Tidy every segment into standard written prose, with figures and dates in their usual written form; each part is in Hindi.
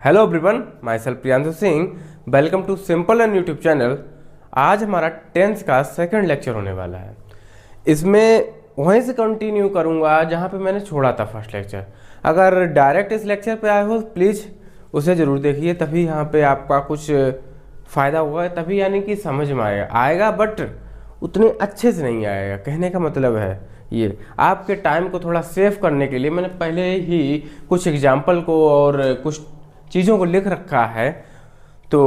Hello everyone, myself Priyanshu Singh. Welcome to simple and YouTube channel. आज हमारा टेंथ का सेकंड लेक्चर होने वाला है। इसमें वहीं से कंटिन्यू करूंगा जहां पे मैंने छोड़ा था फर्स्ट लेक्चर। अगर डायरेक्ट इस लेक्चर पे आए हो प्लीज़ उसे ज़रूर देखिए, तभी यहाँ पे आपका कुछ फ़ायदा होगा, तभी यानी कि समझ में आएगा बट उतने अच्छे से नहीं आएगा। कहने का मतलब है ये आपके टाइम को थोड़ा सेव करने के लिए मैंने पहले ही कुछ एग्जाम्पल को और कुछ चीज़ों को लिख रखा है, तो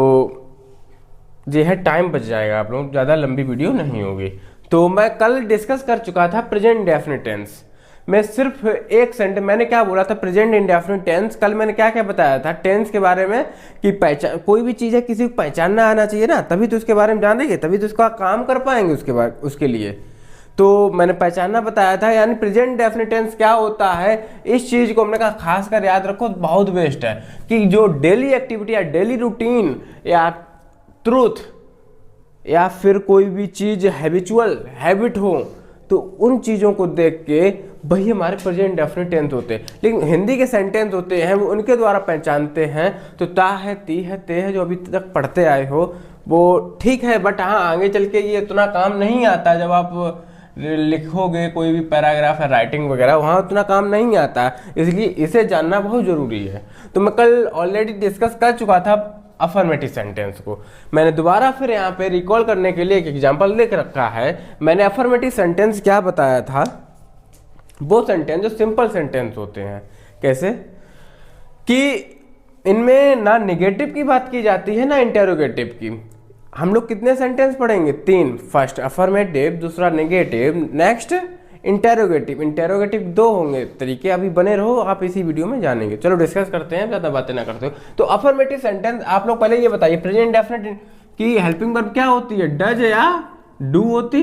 ये है टाइम बच जाएगा, आप लोग ज़्यादा लंबी वीडियो नहीं होगी। तो मैं कल डिस्कस कर चुका था प्रेजेंट इंडेफिनिट टेंस में सिर्फ एक सेंटेंस मैंने क्या बोला था। प्रेजेंट इंडेफिनिट टेंस कल मैंने क्या क्या बताया था टेंस के बारे में कि पहचान कोई भी चीज़ है किसी को पहचानना आना चाहिए ना, तभी तो उसके बारे में जानेंगे, तभी तो उसका काम कर पाएंगे उसके बाद उसके लिए। तो मैंने पहचानना बताया था, यानी प्रेजेंट डेफिनिट टेंस क्या होता है। इस चीज़ को हमने कहा खास कर याद रखो, बहुत बेस्ट है कि जो डेली एक्टिविटी या डेली रूटीन या ट्रूथ या फिर कोई भी चीज़ हैबिचुअल हैबिट हो, तो उन चीज़ों को देख के वही हमारे प्रेजेंट डेफिनिट टेंस होते हैं। लेकिन हिंदी के सेंटेंस होते हैं वो उनके द्वारा पहचानते हैं। तो ता है, ती है, ते है, जो अभी तक पढ़ते आए हो वो ठीक है, बट हाँ आगे चल के ये इतना काम नहीं आता। जब आप लिखोगे कोई भी पैराग्राफ है, राइटिंग वगैरह, वहाँ उतना काम नहीं आता, इसलिए इसे जानना बहुत ज़रूरी है। तो मैं कल ऑलरेडी डिस्कस कर चुका था अफर्मेटिव सेंटेंस को। मैंने दोबारा फिर यहाँ पे रिकॉल करने के लिए एक एग्जांपल लिख रखा है। मैंने अफर्मेटिव सेंटेंस क्या बताया था, वो सेंटेंस जो सिंपल सेंटेंस होते हैं। कैसे कि इनमें ना निगेटिव की बात की जाती है ना इंटेरोगेटिव की। हम लोग कितने सेंटेंस पढ़ेंगे? 3। फर्स्ट अफर्मेटिव, दूसरा नेगेटिव, नेक्स्ट इंटेरोगेटिव। इंटेरोगेटिव 2 होंगे तरीके, अभी बने रहो, आप इसी वीडियो में जानेंगे। चलो डिस्कस करते हैं, ज़्यादा बातें ना करते हो। तो अफर्मेटिव सेंटेंस आप लोग पहले ये बताइए प्रेजेंट डेफिनेट की हेल्पिंग वर्ब क्या होती है? डज या डू होती,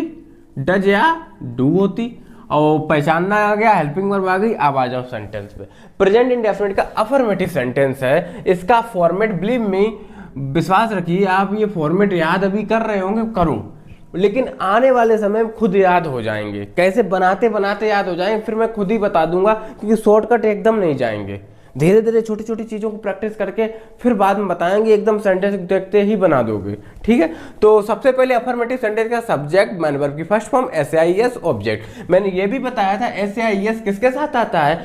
डज या डू होती। और पहचानना आ गया, हेल्पिंग वर्ब आ गई। अब आ जाओ सेंटेंस पे। प्रेजेंट इंडेफिनिट का अफर्मेटिव सेंटेंस है। इसका फॉर्मेट बिलीव मी, विश्वास रखिए आप ये फॉर्मेट याद अभी कर रहे होंगे, करो, लेकिन आने वाले समय में खुद याद हो जाएंगे। कैसे बनाते बनाते याद हो जाएंगे फिर मैं खुद ही बता दूंगा, क्योंकि शॉर्टकट एकदम नहीं जाएंगे। धीरे धीरे छोटी छोटी चीज़ों को प्रैक्टिस करके फिर बाद में बताएंगे, एकदम सेंटेंस देखते ही बना दोगे। ठीक है, तो सबसे पहले अफर्मेटिव सेंटेंस का सब्जेक्ट मैन वर्ब की फर्स्ट फॉर्म SAIS ऑब्जेक्ट। मैंने ये भी बताया था SAIS किसके साथ आता है?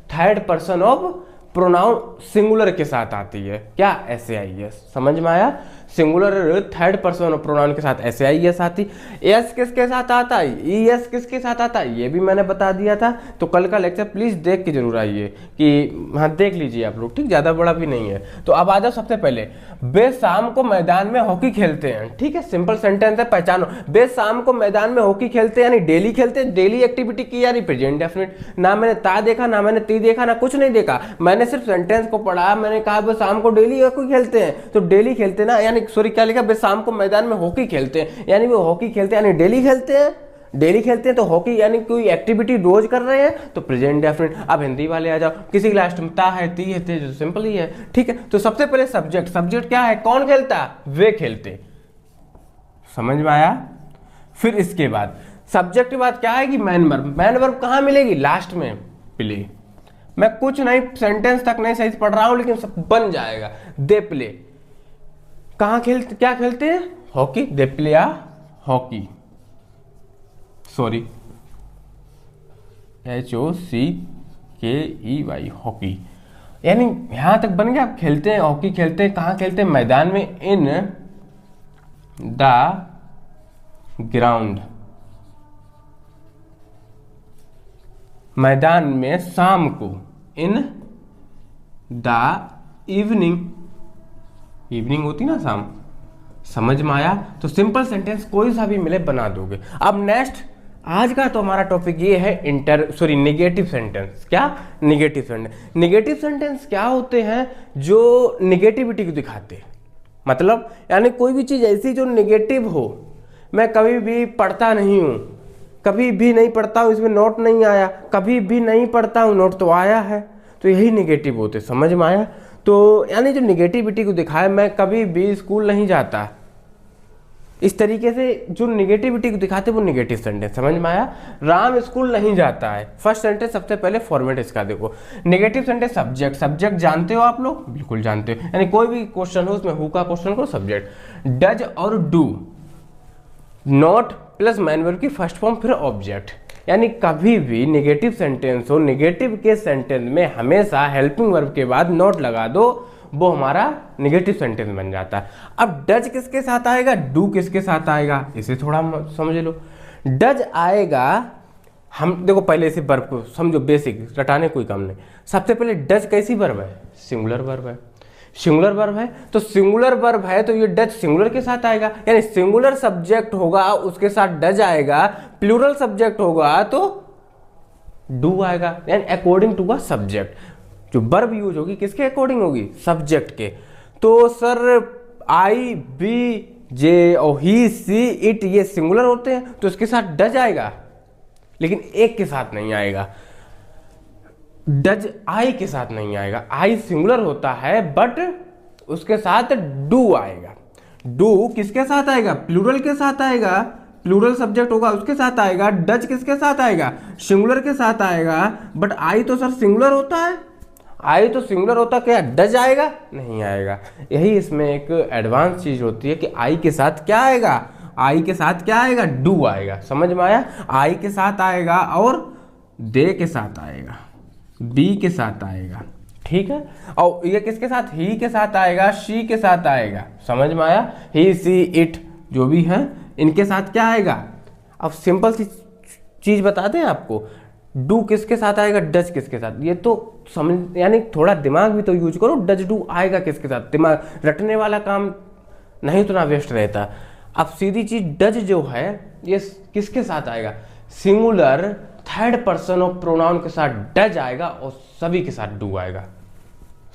Third person of pronoun singular के साथ आती है। क्या? SAIS। समझ में आया? Singular third person of pronoun के साथ SAIS आती। एस किसके साथ आता है? ES किसके साथ आता है? ये भी मैंने बता दिया था। तो कल का लेक्चर प्लीज देख के जरूर आइए, कि हाँ देख लीजिए आप लोग, ठीक, ज्यादा बड़ा भी नहीं है। तो अब आ जाओ सबसे पहले, वे शाम को मैदान में हॉकी खेलते हैं। ठीक है, सिंपल सेंटेंस है, पहचानो। वे शाम को मैदान में हॉकी खेलते हैं, यानी डेली खेलते हैं, डेली एक्टिविटी की, यानी प्रेजेंट डेफिनिट। ना मैंने ता देखा, ना मैंने ती देखा, ना कुछ नहीं देखा, मैंने सिर्फ सेंटेंस को पढ़ा। मैंने कहा वे शाम को डेली हॉकी खेलते हैं, तो डेली खेलते ना, यानी सॉरी क्या लिखा, वे शाम को मैदान में हॉकी खेलते हैं, यानी वो हॉकी खेलते हैं, यानी डेली खेलते हैं। डेली खेलते हैं तो हॉकी यानी कोई एक्टिविटी रोज कर रहे हैं, तो प्रेजेंट डेफिनिट। अब हिंदी वाले आ जाओ, किसी की लास्ट में ता है, ती है, ते, जो सिंपल ही है। ठीक है, तो सबसे पहले सब्जेक्ट। सब्जेक्ट क्या है? कौन खेलता? वे खेलते। समझ में आया? फिर इसके बाद सब्जेक्ट के बाद क्या है कि मैन वर्ब। मैन वर्ब कहाँ मिलेगी? लास्ट में प्ले। मैं कुछ नहीं, सेंटेंस तक नहीं सही से पढ़ रहा हूं, लेकिन सब बन जाएगा। They play. कहाँ खेलते, क्या खेलते हैं? हॉकी। दे प्ले या हॉकी, सॉरी HOCKEY, हॉकी। यानी यहां तक बन गया। आप खेलते हैं, हॉकी खेलते हैं, कहाँ खेलते हैं? मैदान में, इन द ग्राउंड। मैदान में शाम को, इन द इवनिंग। इवनिंग होती ना शाम। समझ में आया? तो सिंपल सेंटेंस कोई सा भी मिले बना दोगे। अब नेक्स्ट आज का तो हमारा टॉपिक ये है नेगेटिव सेंटेंस। क्या? Negative sentence. नेगेटिव सेंटेंस क्या होते हैं? जो नेगेटिविटी को दिखाते हैं। मतलब यानी कोई भी चीज़ ऐसी जो नेगेटिव हो। मैं कभी भी पढ़ता नहीं हूँ, कभी भी नहीं पढ़ता हूँ, इसमें नोट नहीं आया, कभी भी नहीं पढ़ता हूँ, नोट तो आया है, तो यही नेगेटिव होते। समझ में आया? तो यानी जो नेगेटिविटी को दिखाए, मैं कभी भी स्कूल नहीं जाता, इस तरीके से जो निगेटिविटी को दिखाते वो निगेटिव सेंटेंस। समझ में आया? राम स्कूल नहीं जाता है, फर्स्ट सेंटेंस सबसे पहले फॉर्मेट इसका देखो। नेगेटिव सेंटेंस सब्जेक्ट, सब्जेक्ट जानते हो आप लोग? बिल्कुल जानते हो, यानी कोई भी क्वेश्चन हो उसमें हु का क्वेश्चन करो सब्जेक्ट। डज और do, not plus man verb की फर्स्ट फॉर्म फिर ऑब्जेक्ट, यानी कभी भी नेगेटिव सेंटेंस हो, नेगेटिव के सेंटेंस में हमेशा हेल्पिंग वर्ब के बाद नॉट लगा दो, वो हमारा नेगेटिव सेंटेंस बन जाता है। अब डज किसके साथ आएगा, डू किसके साथ आएगा, इसे थोड़ा समझ लो। डज आएगा, हम देखो पहले इसे वर्ब को समझो, बेसिक रटाने कोई काम नहीं। सबसे पहले डज कैसी वर्ब है, सिंगुलर वर्ब है। सिंगुलर वर्ब है तो सिंगुलर वर्ब है तो ये डज सिंगुलर के साथ आएगा, यानी सिंगुलर सब्जेक्ट होगा उसके साथ डज आएगा, प्लूरल सब्जेक्ट होगा तो डू आएगा, यानी अकॉर्डिंग टू अ सब्जेक्ट। जो वर्ब यूज होगी किसके अकॉर्डिंग होगी, सब्जेक्ट के। तो सर आई, बी, जे और ही, सी, इट ये सिंगुलर होते हैं तो इसके साथ डज आएगा, लेकिन एक के साथ नहीं आएगा। डज आई के साथ नहीं आएगा, आई सिंगुलर होता है बट उसके साथ डू आएगा। डू किसके साथ आएगा, प्लूरल के साथ आएगा, प्लूरल सब्जेक्ट होगा उसके साथ आएगा। डज किसके साथ आएगा, सिंगुलर के साथ आएगा, बट आई तो सर सिंगुलर होता है, आई तो सिंगुलर होता, क्या डज आएगा, नहीं आएगा। यही इसमें एक एडवांस चीज होती है कि आई के साथ क्या आएगा, आई के साथ क्या आएगा, डू आएगा। समझ में आया? आई के साथ आएगा और दे के साथ आएगा, बी के साथ आएगा, ठीक है। और ये किसके साथ, ही के साथ आएगा, शी के साथ आएगा। समझ में आया? ही, सी, इट जो भी है इनके साथ क्या आएगा। अब सिंपल सी चीज बता दें आपको, डू किसके साथ आएगा, डज किसके साथ, ये तो समझ, यानी थोड़ा दिमाग भी तो यूज करो। डज डू आएगा किसके साथ, दिमाग रटने वाला काम नहीं तो ना वेस्ट रहता। अब सीधी चीज डज जो है ये किसके साथ आएगा, singular third person of pronoun के साथ डज आएगा और सभी के साथ डू आएगा।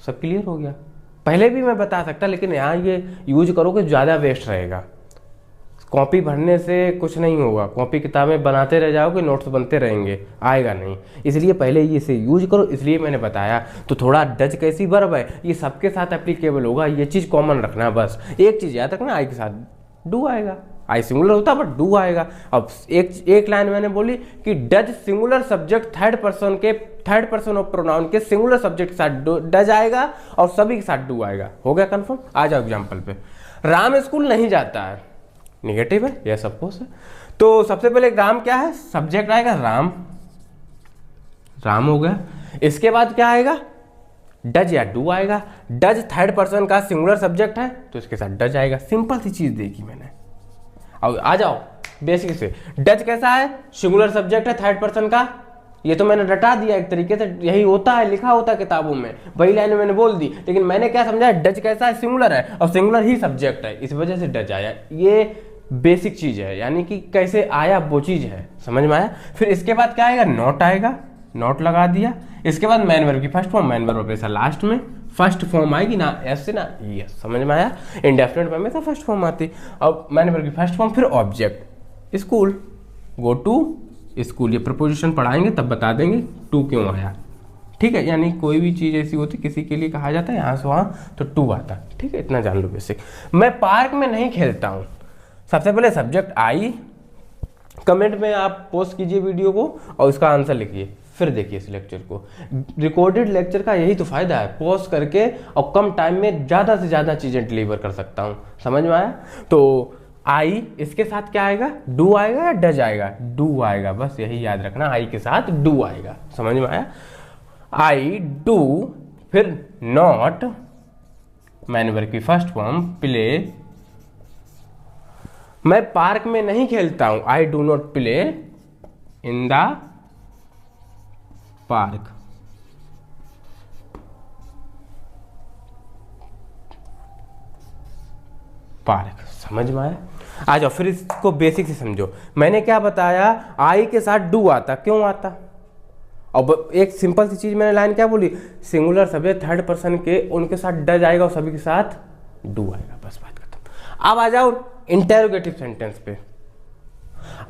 सब क्लियर हो गया? पहले भी मैं बता सकता लेकिन यहाँ ये यूज करोगे ज़्यादा वेस्ट रहेगा। कॉपी भरने से कुछ नहीं होगा, कॉपी किताबें बनाते रह जाओगे, नोट्स बनते रहेंगे, आएगा नहीं। इसलिए पहले ये इसे यूज करो, इसलिए मैंने बताया। तो थोड़ा डज कैसी वर्ब है, ये सबके साथ एप्लीकेबल होगा, ये चीज़ कॉमन रखना। बस एक चीज़ याद रखना, आई के साथ डू आएगा, आई सिंगुलर होता बट डू आएगा। अब एक लाइन मैंने बोली कि does singular subject third person of pronoun के सिंगुलर सब्जेक्ट के साथ डज आएगा और सभी के साथ डू आएगा। हो गया कंफर्म? आ जाओ एग्जांपल पे। राम स्कूल नहीं जाता है, निगेटिव है, यस ऑफ कोर्स है। तो सबसे पहले राम क्या है, सब्जेक्ट आएगा राम, राम हो गया। इसके बाद क्या आएगा, डज या डू आएगा। डज थर्ड पर्सन का सिंगुलर सब्जेक्ट है तो इसके साथ डज आएगा। सिंपल सी चीज देखी मैंने। अब आ जाओ बेसिक से, डज कैसा है, सिंगुलर सब्जेक्ट है थर्ड पर्सन का, ये तो मैंने रटा दिया एक तरीके से, यही होता है, लिखा होता है किताबों में, वही लाइन मैंने बोल दी। लेकिन मैंने क्या समझा, डज कैसा है, सिंगुलर है और सिंगुलर ही सब्जेक्ट है, इस वजह से डज आया। ये बेसिक चीज है, यानी कि कैसे आया वो चीज है। समझ में आया? फिर इसके बाद क्या आएगा, नॉट आएगा, नॉट लगा दिया। इसके बाद मैन वर्ब की फर्स्ट फॉर्म, मैन वर्ब हमेशा लास्ट में फर्स्ट फॉर्म आएगी ना, एस से ना यस। समझ में आया? इंडेफिनिट में हमेशा फर्स्ट फॉर्म आती। अब मैन वर्ब की फर्स्ट फॉर्म, फिर object, school, go to school. ये प्रपोजिशन पढ़ाएंगे तब बता देंगे टू क्यों आया, ठीक है। यानी कोई भी चीज़ ऐसी होती किसी के लिए कहा जाता है यहाँ से वहाँ तो टू आता, ठीक है, इतना जान लो बेसिक। मैं पार्क में नहीं खेलता हूँ, सबसे पहले सब्जेक्ट आई। कमेंट में आप पोस्ट कीजिए वीडियो को और इसका आंसर लिखिए, फिर देखिए इस लेक्चर को। रिकॉर्डेड लेक्चर का यही तो फायदा है, पॉज करके और कम टाइम में ज़्यादा से ज़्यादा चीज़ें डिलीवर कर सकता हूँ। समझ में आया? तो आई, इसके साथ क्या आएगा, डू आएगा या डज आएगा, डू आएगा, बस यही याद रखना, आई के साथ डू आएगा। समझ में आया? आई, डू, फिर नॉट, मैन वर्ब की फर्स्ट फॉर्म, प्ले। मैं पार्क में नहीं खेलता हूं, I do not play in the park. Park, समझ में आया? आ जाओ फिर इसको बेसिक से समझो। मैंने क्या बताया, आई के साथ डू आता, क्यों आता? अब एक सिंपल सी चीज मैंने लाइन क्या बोली, सिंगुलर सब्जेक्ट थर्ड पर्सन के उनके साथ डज आएगा और सभी के साथ डू आएगा, बस बात खत्म। अब आ जाओ इंटेरोगेटिव सेंटेंस पे।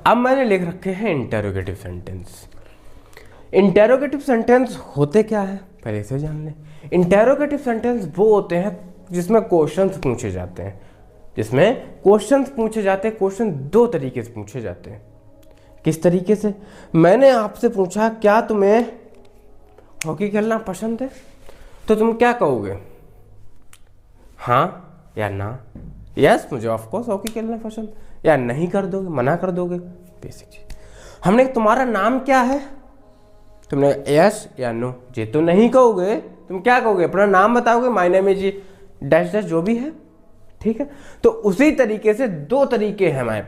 अब मैंने लिख रखे हैं इंटेरोगेटिव सेंटेंस। इंटेरोगेटिव सेंटेंस होते क्या है पहले इसे जान लें। इंटेरोगेटिव सेंटेंस वो होते हैं जिसमें क्वेश्चंस पूछे जाते हैं। जिसमें क्वेश्चंस पूछे जाते हैं। क्वेश्चन दो तरीके से पूछे जाते हैं। किस तरीके से? मैंने आपसे पूछा क्या तुम्हें हॉकी खेलना पसंद है, तो तुम क्या कहोगे? हाँ या ना? यस मुझे ऑफकोर्स हॉकी खेलना पसंद, या नहीं कर दोगे, मना कर दोगे? बेसिक चीज। हमने तुम्हारा नाम क्या है, तुमने यस या नो, ये तो नहीं कहोगे, तुम क्या कहोगे? अपना नाम बताओगे, my name is dash dash जो भी है, ठीक है। तो उसी तरीके से दो तरीके हैं हमारे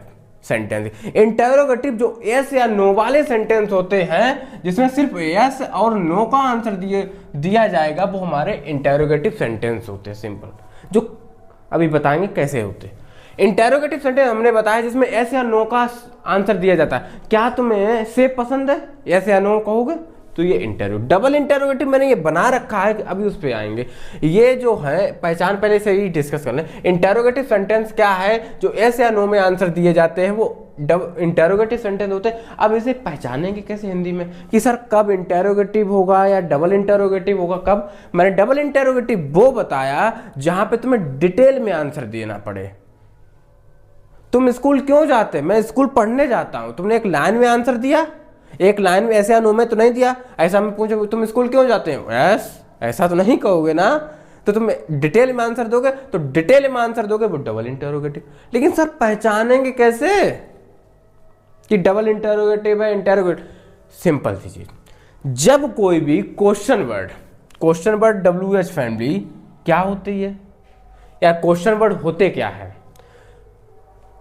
सेंटेंस। इंटेरोगेटिव जो यस या नो वाले सेंटेंस होते हैं, जिसमें सिर्फ यस और नो का आंसर दिया जाएगा, वो हमारे इंटेरोगेटिव सेंटेंस होते हैं, सिंपल, जो अभी बताएंगे कैसे होते हैं। इंटेरोगेटिव सेंटेंस हमने बताया जिसमें यस या नो का आंसर दिया जाता है। क्या तुम्हें सेब पसंद है, यस या नो कहोगे, तो ये डबल इंटेरोगेटिव मैंने ये बना रखा है, अभी उस पर आएंगे। ये जो है पहचान पहले से ही डिस्कस कर लें। इंटेरोगेटिव सेंटेंस क्या है, जो यस या नो में आंसर दिए जाते हैं, वो इंटेरोगेटिव सेंटेंस होते हैं। अब इसे पहचानेंगे कैसे हिंदी में कि सर कब इंटेरोगेटिव होगा या डबल इंटेरोगेटिव होगा, कब? मैंने डबल इंटेरोगेटिव वो बताया जहां पे तुम्हें डिटेल में आंसर देना पड़े। तुम स्कूल क्यों जाते? मैं स्कूल पढ़ने जाता हूं। तुमने एक लाइन में आंसर दिया, एक लाइन में ऐसे या नो में तो नहीं दिया। ऐसा मैं पूछो तुम स्कूल क्यों जाते हो, यस, ऐसा तो नहीं कहोगे ना, तो तुम डिटेल में आंसर दोगे, तो डिटेल में आंसर दोगे वो डबल इंटेरोगेटिव। लेकिन सर पहचानेंगे कैसे कि डबल इंटेरोगेटिव है इंटेरोगेटिव? सिंपल सी चीज, जब कोई भी क्वेश्चन वर्ड WH फैमिली क्या होती है, या क्वेश्चन वर्ड होते क्या है,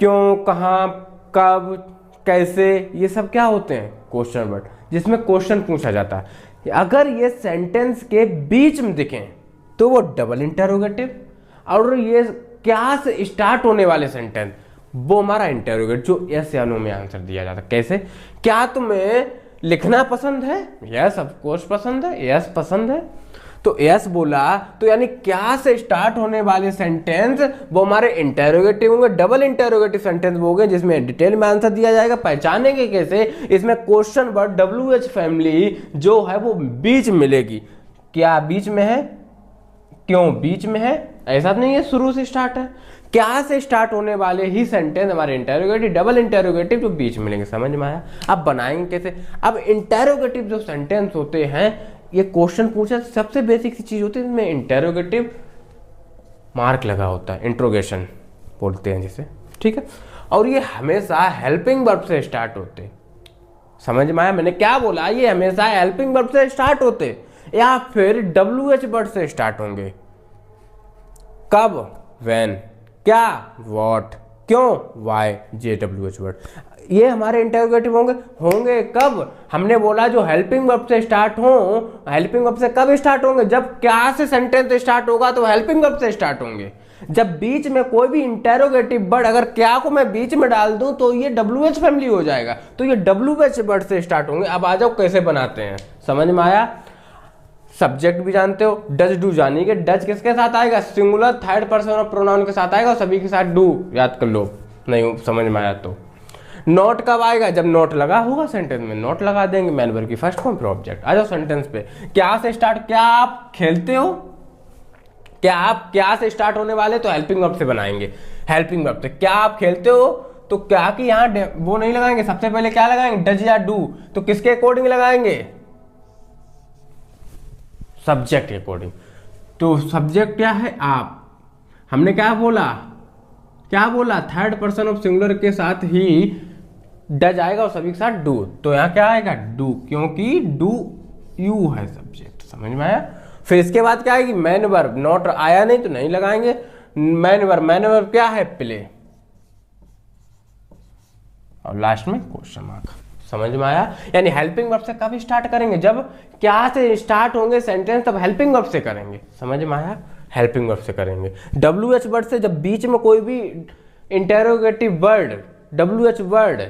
क्यों, कहां, कब, कैसे, ये सब क्या होते हैं? क्वेश्चन वर्ड, जिसमें क्वेश्चन पूछा जाता है। अगर ये सेंटेंस के बीच में दिखें तो वो डबल इंटेरोगेटिव, और ये क्या से स्टार्ट होने वाले सेंटेंस वो हमारा इंटेरोगेटिव, जो यस या नो में आंसर दिया जाता है। कैसे? क्या तुम्हें लिखना पसंद है, यस ऑफ कोर्स पसंद है, यस पसंद है, तो यस बोला, तो यानी क्या से स्टार्ट होने वाले सेंटेंस वो हमारे इंटेरोगेटिव होंगे। डबल इंटेरोगेटिव सेंटेंस वो होंगे जिसमें डिटेल में आंसर दिया जाएगा। पहचानेंगे कैसे? इसमें क्वेश्चन वर्ड WH फैमिली जो है वो बीच में मिलेगी। क्या बीच में है, क्यों बीच में है, ऐसा नहीं है, शुरू से स्टार्ट है। क्या से स्टार्ट होने वाले ही सेंटेंस हमारे इंटेरोगेटिव, डबल इंटेरोगेटिव जो बीच में मिलेंगे। समझ में आया? अब बनाएंगे कैसे? अब इंटेरोगेटिव जो सेंटेंस होते हैं, ये क्वेश्चन पूछा, सबसे बेसिक सी चीज होती है, इसमें इंटेरोगेटिव मार्क लगा होता है, इंट्रोगेशन बोलते हैं जिसे, ठीक है। और ये हमेशा हेल्पिंग वर्ब से स्टार्ट होते। समझ में आया मैंने क्या बोला? ये हमेशा हेल्पिंग वर्ब से स्टार्ट होते या फिर WH वर्ड से स्टार्ट होंगे। कब? व्हेन। क्या? व्हाट। क्यों? व्हाई। JWH वर्ड, ये हमारे इंटेरोगेटिव होंगे कब? हमने बोला जो हेल्पिंग वर्ब से स्टार्ट हो। हेल्पिंग वर्ब से कब स्टार्ट होंगे? जब क्या से सेंटेंस स्टार्ट होगा तो हेल्पिंग वर्ब से स्टार्ट होंगे। जब बीच में कोई भी इंटेरोगेटिव वर्ड, अगर क्या को मैं बीच में डाल दूं तो ये WH फैमिली हो जाएगा, तो ये WH वर्ड से स्टार्ट होंगे। अब आ जाओ कैसे बनाते हैं, समझ में आया? सब्जेक्ट भी जानते हो, डज डू जानिए, डज किसके साथ आएगा? Singular third person of pronoun के साथ आएगा, और सभी के साथ डू याद कर लो, नहीं समझ में आया तो। नोट कब आएगा? जब नोट लगा होगा सेंटेंस में, नोट लगा देंगे, मैन वर्ब की फर्स्ट फॉर्म फिर ऑब्जेक्ट। आ जाओ सेंटेंस पे। क्या से स्टार्ट? क्या आप खेलते हो? क्या आप क्या से स्टार्ट होने वाले तो हेल्पिंग वर्ब से बनाएंगे। हेल्पिंग वर्ब से क्या आप खेलते हो, तो क्या की यहाँ वो नहीं लगाएंगे, सबसे पहले क्या लगाएंगे? डज या डू। तो किसके अकॉर्डिंग लगाएंगे? सब्जेक्ट के अकॉर्डिंग। तो सब्जेक्ट क्या है? आप। हमने क्या बोला? थर्ड पर्सन ऑफ सिंगुलर के साथ ही डज आएगा और सभी के साथ डू, तो यहाँ क्या आएगा? डू, क्योंकि डू यू है सब्जेक्ट। समझ में आया? फिर इसके बाद क्या आएगी? Man verb. नॉट आया नहीं तो नहीं लगाएंगे। मैन वर्ब क्या है? प्ले, और लास्ट में क्वेश्चन मार्क। समझ में आया? यानी हेल्पिंग वर्ब से कब स्टार्ट करेंगे? जब क्या से स्टार्ट होंगे सेंटेंस, तब हेल्पिंग वर्ब से करेंगे। समझ में आया? हेल्पिंग वर्ब से करेंगे। WH वर्ड से जब बीच में कोई भी इंटेरोगेटिव वर्ड, WH वर्ड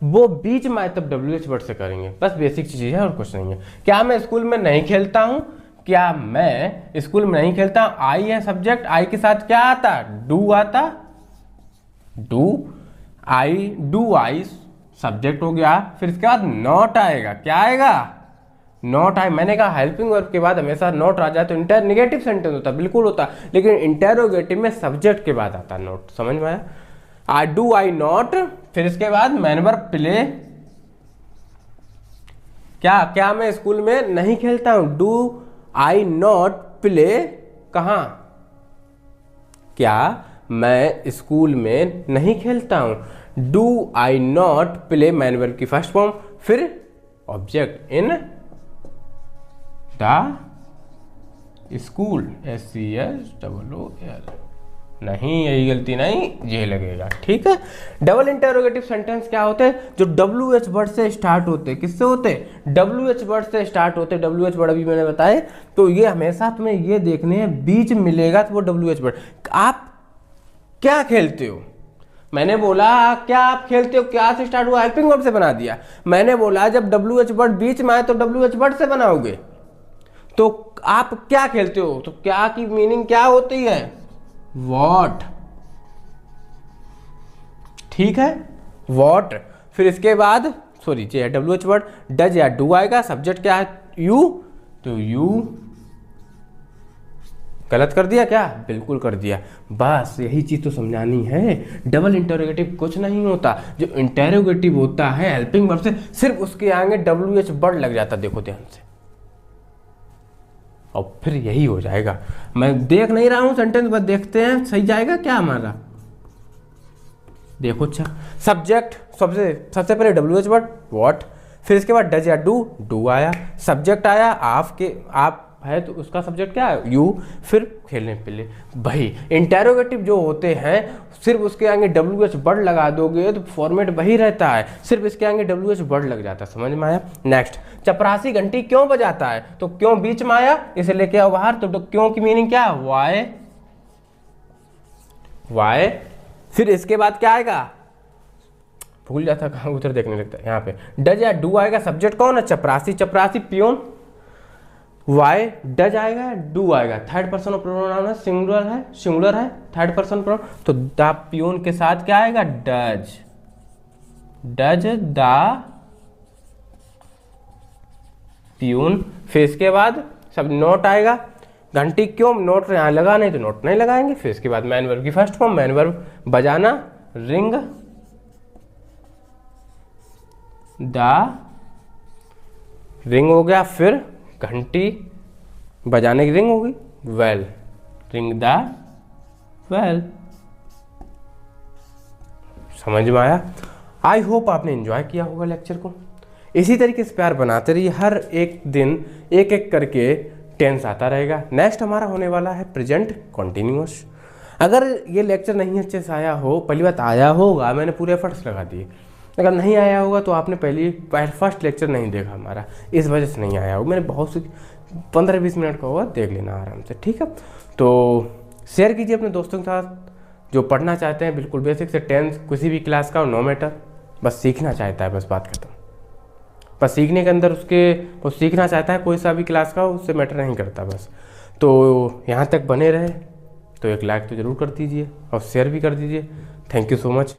वो बीच में आए तब WH वर्ड से करेंगे। बस बेसिक चीज है और कुछ नहीं है। क्या मैं स्कूल में नहीं खेलता हूं? क्या मैं स्कूल में नहीं खेलता? आई है सब्जेक्ट, आई के साथ क्या आता? डू आता। डू आई सब्जेक्ट हो गया। फिर इसके बाद नॉट आएगा। क्या आएगा? नॉट आए, मैंने कहा हेल्पिंग वर्ब के बाद हमेशा नॉट आ जाए तो इंटर निगेटिव सेंटेंस होता है, बिल्कुल होता है, लेकिन इंटेरोगेटिव में सब्जेक्ट के बाद आता है नॉट। समझ में आया? आई डू आई नॉट, फिर इसके बाद मैन वर्ब प्ले, क्या क्या मैं स्कूल में नहीं खेलता हूं, डू आई नॉट प्ले, कहां, क्या मैं स्कूल में नहीं खेलता हूं, do I not play man verb की फर्स्ट फॉर्म, फिर object in the school, SCHOOL, नहीं यही गलती नहीं, ये लगेगा, ठीक है। डबल इंटरोगेटिव सेंटेंस क्या होते हैं, जो WH वर्ड से स्टार्ट होते हैं, किससे होते हैं, WH वर्ड से स्टार्ट होते हैं। WH वर्ड अभी मैंने बताए, तो ये हमेशा तुम्हें ये देखने हैं बीच मिलेगा तो वो WH वर्ड। आप क्या खेलते हो, मैंने बोला क्या आप खेलते हो, क्या से स्टार्ट हुआ, हेल्पिंग वर्ब से बना दिया। मैंने बोला जब WH वर्ड बीच में आए तो WH वर्ड से बनाओगे। तो आप क्या खेलते हो, तो क्या की मीनिंग क्या होती है, वॉट, ठीक है, वॉट। फिर इसके बाद सॉरी WH वर्ड डज या डू आएगा, सब्जेक्ट क्या है, यू, तो यू, गलत कर दिया क्या, बिल्कुल कर दिया। बस यही चीज तो समझानी है, डबल इंटरोगेटिव कुछ नहीं होता, जो इंटरोगेटिव होता है हेल्पिंग वर्ब से सिर्फ उसके आगे WH वर्ड लग जाता, देखो ध्यान से, और फिर यही हो जाएगा। मैं देख नहीं रहा हूं सेंटेंस, बस देखते हैं सही जाएगा क्या हमारा, देखो। अच्छा, सब्जेक्ट सबसे पहले WH वर्ड व्हाट, फिर इसके बाद डज या डू आया, सब्जेक्ट आया आप है तो उसका सब्जेक्ट क्या है, यू, फिर खेलने पे ले। भाई इंटेरोगेटिव जो होते हैं सिर्फ उसके आगे WH वर्ड लगा दोगे तो फॉर्मेट वही रहता है, सिर्फ इसके आगे WH वर्ड लग जाता है। समझ में आया? नेक्स्ट, चपरासी घंटी क्यों बजाता है, तो क्यों बीच में आया, इसे लेके आओ बाहर, तो क्यों की मीनिंग क्या है, वाई। फिर इसके बाद क्या आएगा, भूल जाता कहाँ, उधर देखने लगता है, यहाँ पे डज या डू आएगा, सब्जेक्ट कौन है, चपरासी, चपरासी पियोन, वाई, डज आएगा, डू आएगा, थर्ड पर्सन ऑफ प्रोनाउन है, सिंगुलर है थर्ड पर्सन प्रोनाउन, तो द पियोन के साथ क्या आएगा, डज द पियून। फिर इसके बाद सब नोट आएगा, घंटी क्यों, नोट यहाँ लगा नहीं तो नोट नहीं लगाएंगे। फिर इसके बाद मैन वर्ब की फर्स्ट फॉर्म, मैन वर्ब बजाना, रिंग रिंग हो गया, फिर घंटी बजाने की रिंग होगी, वेल, रिंग द वेल। समझ में आया? आई होप आपने एंजॉय किया होगा लेक्चर को। इसी तरीके से प्यार बनाते रहिए, हर एक दिन एक एक करके टेंस आता रहेगा। नेक्स्ट हमारा होने वाला है प्रेजेंट कॉन्टिन्यूअस। अगर ये लेक्चर नहीं अच्छे से आया हो, पहली बात आया होगा, मैंने पूरे एफर्ट्स लगा दिए, अगर नहीं आया होगा तो आपने फर्स्ट लेक्चर नहीं देखा हमारा, इस वजह से नहीं आया होगा। मैंने बहुत सी 15-20 मिनट का होगा, देख लेना आराम से, ठीक है। तो शेयर कीजिए अपने दोस्तों के साथ जो पढ़ना चाहते हैं, बिल्कुल बेसिक से 10th किसी भी क्लास का, नो मैटर, बस सीखना चाहता है, बस बात खत्म। बस सीखने के अंदर उसके वो सीखना चाहता है, कोई सा भी क्लास का, उससे मैटर नहीं करता बस। तो यहाँ तक बने रहे तो एक लाइक तो ज़रूर कर दीजिए और शेयर भी कर दीजिए। Thank you so much.